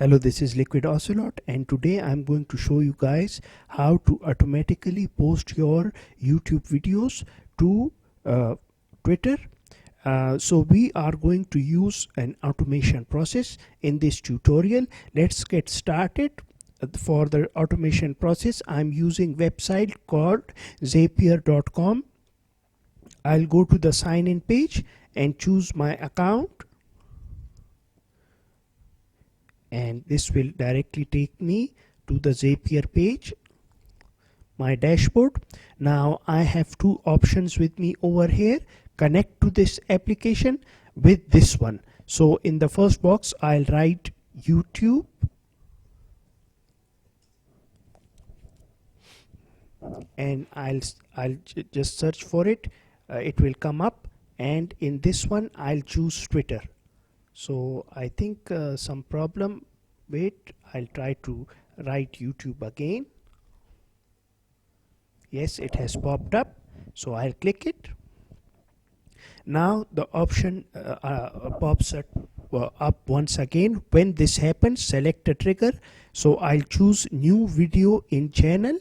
Hello, this is LiquidOcelot, and today I'm going to show you guys how to automatically post your YouTube videos to Twitter. So we are going to use an automation process in this tutorial. Let's get started. For the automation process, I'm using website called Zapier.com. I'll go to the sign in page and choose my account, and this will directly take me to the Zapier page, my dashboard. Now I have two options with me over here: connect to this application with this one. So in the first box I'll write YouTube, and I'll just search for it. It will come up, and in this one I'll choose Twitter. So I think some problem. Wait, I'll try to write YouTube again. Yes, it has popped up, so I'll click it. Now the option pops up once again. When this happens, select a trigger. So I'll choose new video in channel,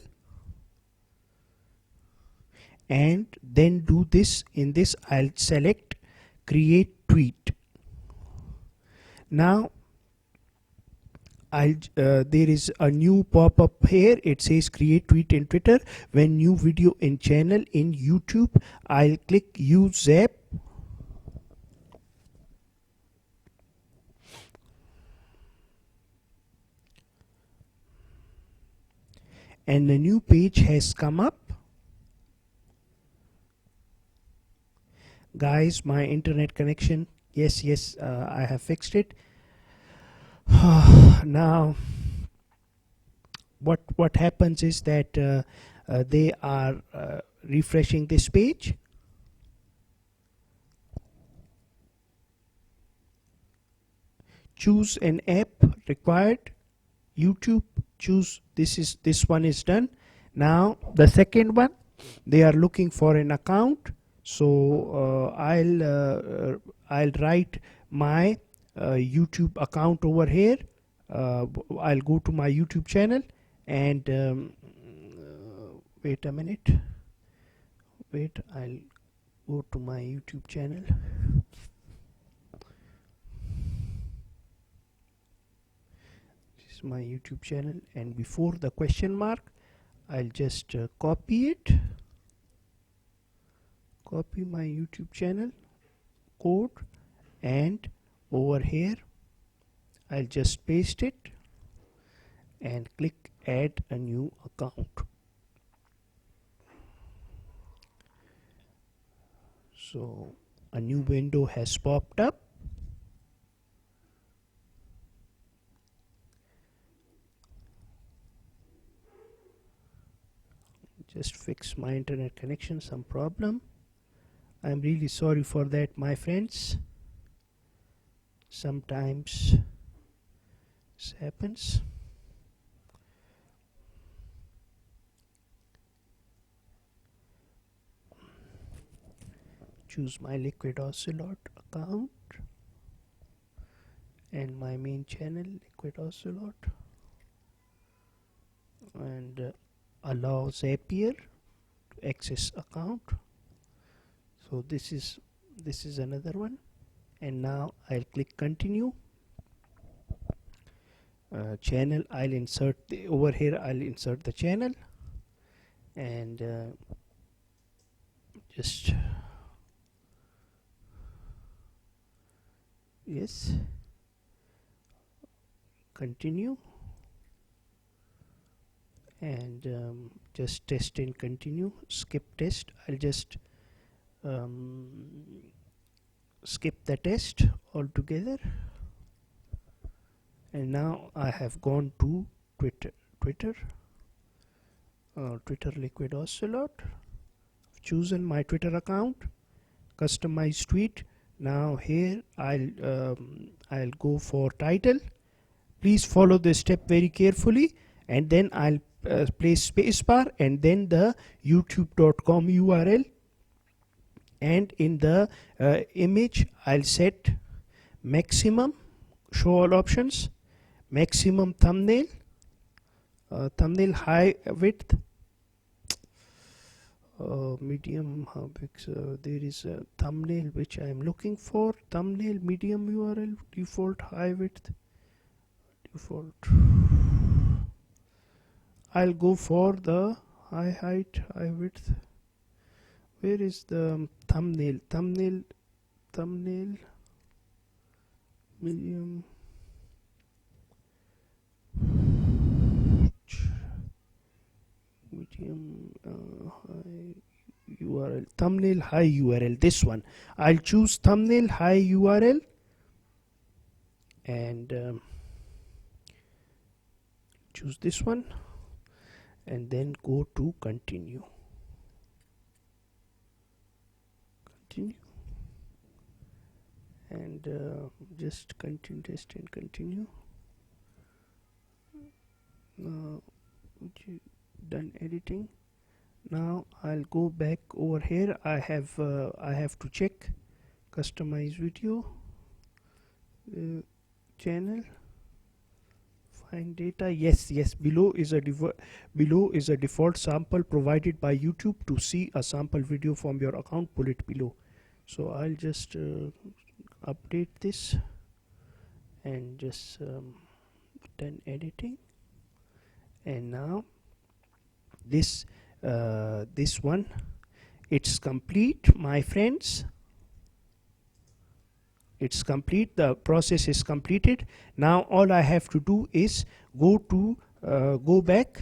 and then do this. In this I'll select create tweet. Now there is a new pop-up here. It says create tweet in Twitter when new video in channel in YouTube. I'll click use Zap, and a new page has come up. Guys, my internet connection, yes, I have fixed it. Now what happens is that they are refreshing this page. Choose an app required. YouTube, choose this one is done. Now the second one, they are looking for an account. So I'll write my YouTube account over here. I'll go to my YouTube channel, and wait a minute. Wait, I'll go to my YouTube channel. This is my YouTube channel, and before the question mark, I'll just copy it. Copy my YouTube channel code, and over here I'll just paste it and click add a new account. So a new window has popped up. Just fix my internet connection, some problem. I'm really sorry for that, my friends. Sometimes this happens. Choose my LiquidOcelot account and my main channel, LiquidOcelot, and allow Zapier to access account. So this is another one, and now I'll click continue. Channel, I'll insert over here. I'll insert the channel, and just yes, continue, and just test and continue. Skip test. I'll just skip the test altogether, and now I have gone to Twitter LiquidOcelot. Chosen my Twitter account, customize tweet. Now here I'll go for title. Please follow this step very carefully, and then I'll place spacebar and then the youtube.com URL. And in the image I'll set maximum, show all options, maximum thumbnail, thumbnail high width, medium there is a thumbnail which I am looking for, thumbnail medium URL, default high width, default. I'll go for the high height, high width. Where is the thumbnail? Thumbnail medium, high URL, thumbnail high URL, this one. I'll choose thumbnail high URL and choose this one and then go to continue. And just continue, test and continue. Now done editing. Now I'll go back over here. I have to check customize video, channel, find data. Yes, below is a default sample provided by YouTube. To see a sample video from your account, pull it below. So I'll just update this and just done editing. And now this one, it's complete, my friends. It's complete. The process is completed. Now all I have to do is go back.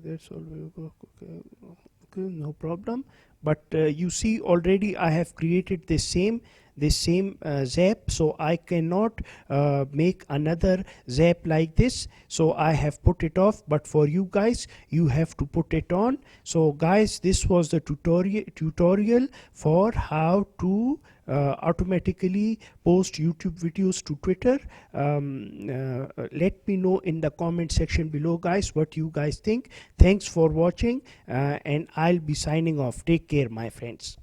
That's all. Okay, no problem. But you see already I have created this same zap, so I cannot make another zap like this, so I have put it off. But for you guys, you have to put it on. So guys, this was the tutorial for how to automatically post YouTube videos to Twitter. Let me know in the comment section below, guys, what you guys think. Thanks for watching, and I'll be signing off. Take care, my friends.